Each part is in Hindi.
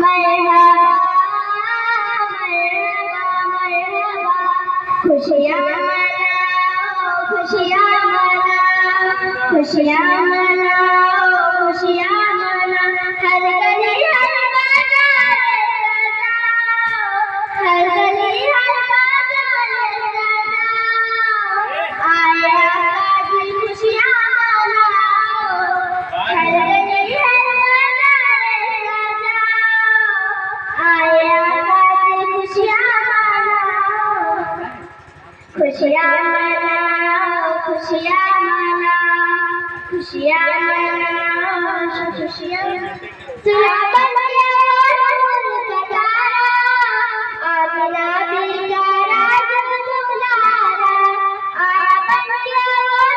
मरहबा मरहबा मरहबा खुशियाँ मनाओ खुशियाँ मनाओ खुशियाँ मनाओ खुशियाँ मनाओ हर गली हर बाजार हर गली हर बाजार आया काजी खुशियाँ मनाओ हर गली हर बाजार आया काजी खुशियाँ मनाओ खुशियाँ मनाओ खुशियाँ मनाओ खुशियाँ मनाओ खुशियाँ सुना बन गया नूर का तारा आमिना बीबी का राज दुलारा आया बन गया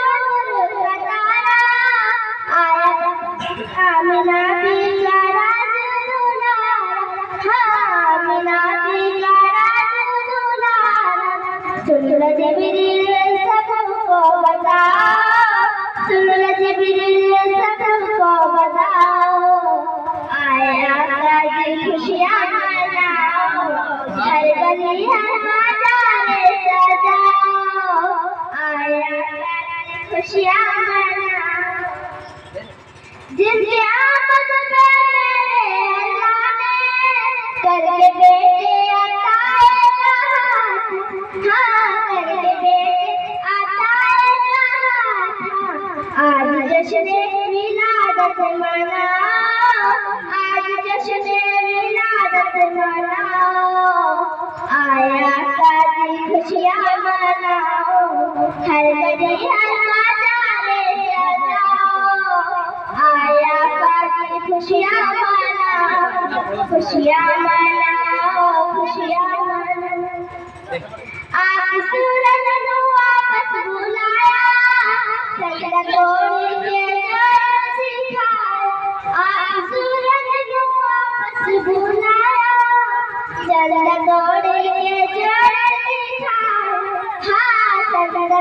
नूर का तारा आया आमिना बीबी का राज दुलारा हाँ आमिना बीबी का राज दुलारा सुन लो जिब्रील सबको बताओ सुन लो जिब्रील सबको बताओ आया काजी खुशियाँ मनाओ हर गली हर बाजार सजाओ आया काजी खुशियाँ मनाओ जिनकी आमद पे मेरे अल्लाह ने करके बेटे अता हाँ करके बेटे अता आज जश्न विलादत मनाओ आज जश्न विलादत मनाओ आया काजी खुशियाँ मनाओ हर गली हर बाजार सजाओ आया काजी खुशियाँ मनाओ खुशियाँ मनाओ खुशियाँ मनाओ आके सूरज को वापस बुलाया सजदा तोड़ के जोर सिखाया आके सूरज को वापस बुलाया सजदा तोड़ के जोर सिखाया हाँ सजदा